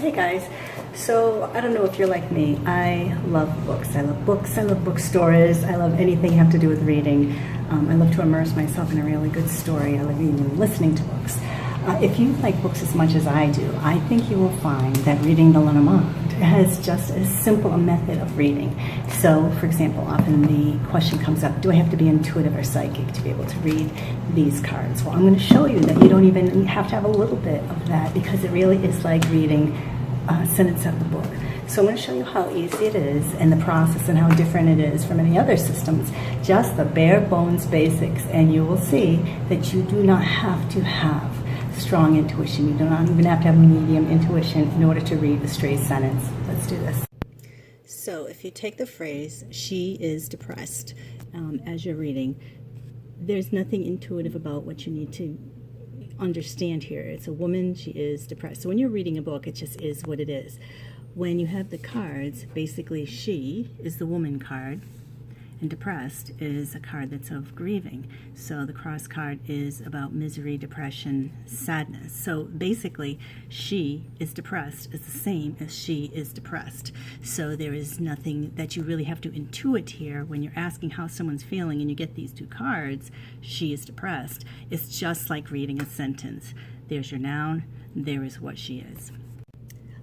Hey guys, so I don't know if you're like me. I love books. I love books. I love bookstores. I love anything have to do with reading. I love to immerse myself in a really good story. I love even listening to books. If you like books as much as I do, I think you will find that reading the Lenormand has just as simple a method of reading. So, for example, often the question comes up, do I have to be intuitive or psychic to be able to read these cards? Well, I'm going to show you that you don't even have to have a little bit of that, because it really is like reading a sentence of the book. So I'm going to show you how easy it is and the process and how different it is from any other systems. Just the bare bones basics, and you will see that you do not have to have strong intuition. You do not even have to have medium intuition in order to read the straight sentence. Let's do this. So if you take the phrase, she is depressed, as you're reading, there's nothing intuitive about what you need to understand here. It's a woman, she is depressed. So when you're reading a book, it just is what it is. When you have the cards, basically she is the woman card, and depressed is a card that's of grieving. So the cross card is about misery, depression, sadness. So basically, she is depressed is the same as she is depressed. So there is nothing that you really have to intuit here when you're asking how someone's feeling and you get these two cards, she is depressed. It's just like reading a sentence. There's your noun, there is what she is.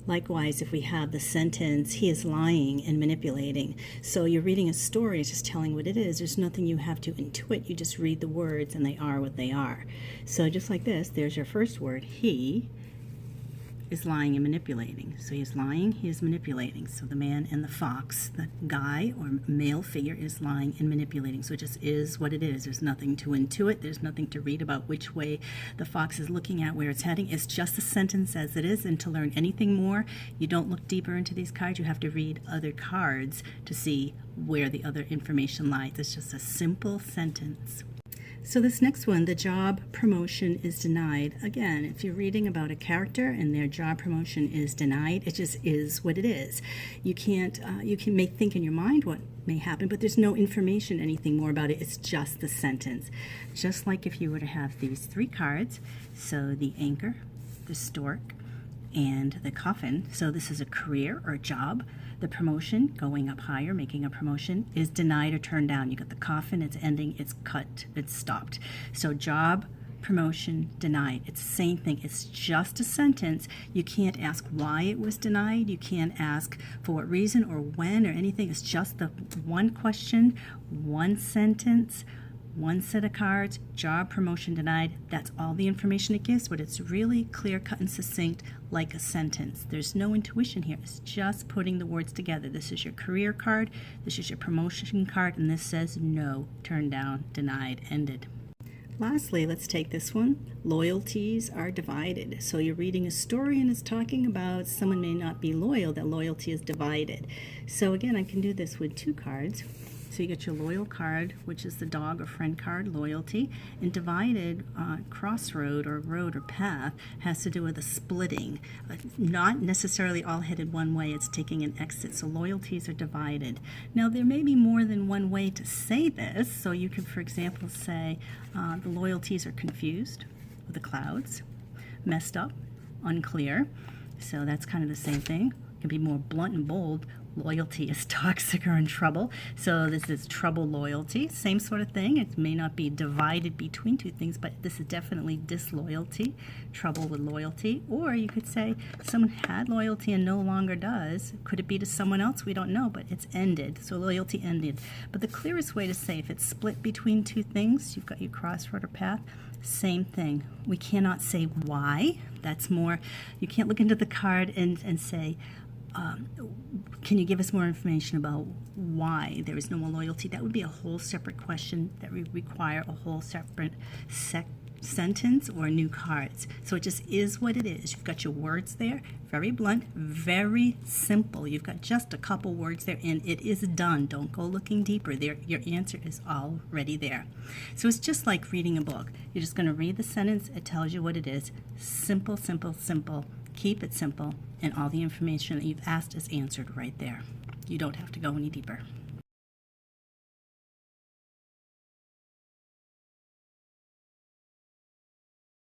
Likewise, if we have the sentence, he is lying and manipulating. So you're reading a story, it's just telling what it is. There's nothing you have to intuit. You just read the words and they are what they are. So just like this, there's your first word. He is lying and manipulating. So he is lying, he is manipulating. So the man and the fox, the guy or male figure, is lying and manipulating. So it just is what it is. There's nothing to intuit. There's nothing to read about which way the fox is looking at, where it's heading. It's just a sentence as it is. And to learn anything more, you don't look deeper into these cards. You have to read other cards to see where the other information lies. It's just a simple sentence. So this next one, the job promotion is denied. Again, if you're reading about a character and their job promotion is denied, it just is what it is. You can't, you can think in your mind what may happen, but there's no information, anything more about it. It's just the sentence. Just like if you were to have these three cards, so the anchor, the stork, and the coffin. So this is a career or a job. The promotion, going up higher, making a promotion, is denied or turned down. You got the coffin, it's ending, it's cut, it's stopped. So job, promotion, denied. It's the same thing. It's just a sentence. You can't ask why it was denied. You can't ask for what reason or when or anything. It's just the one question, one sentence, one set of cards, job, promotion, denied. That's all the information it gives, but it's really clear, cut, and succinct, like a sentence. There's no intuition here. It's just putting the words together. This is your career card, this is your promotion card, and this says no, turned down, denied, ended. Lastly, let's take this one. Loyalties are divided. So you're reading a story and it's talking about someone may not be loyal, that loyalty is divided. So again, I can do this with two cards. So you get your loyal card, which is the dog or friend card, loyalty, and divided crossroad or road or path has to do with a splitting, not necessarily all headed one way. It's taking an exit. So loyalties are divided. Now there may be more than one way to say this. So you could, for example, say the loyalties are confused with the clouds, messed up, unclear. So that's kind of the same thing. It can be more blunt and bold. Loyalty is toxic or in trouble. So this is trouble loyalty. Same sort of thing. It may not be divided between two things, but this is definitely disloyalty, trouble with loyalty. Or you could say someone had loyalty and no longer does. Could it be to someone else? We don't know, but it's ended. So loyalty ended. But the clearest way to say if it's split between two things, you've got your crossroad or path, same thing. We cannot say why. That's more, you can't look into the card and say, can you give us more information about why there is no more loyalty? That would be a whole separate question that would require a whole separate sentence or new cards. So it just is what it is. You've got your words there, very blunt, very simple. You've got just a couple words there and it is done. Don't go looking deeper. There, your answer is already there. So it's just like reading a book. You're just going to read the sentence. It tells you what it is. Simple, simple, simple. Keep it simple, and all the information that you've asked is answered right there. You don't have to go any deeper.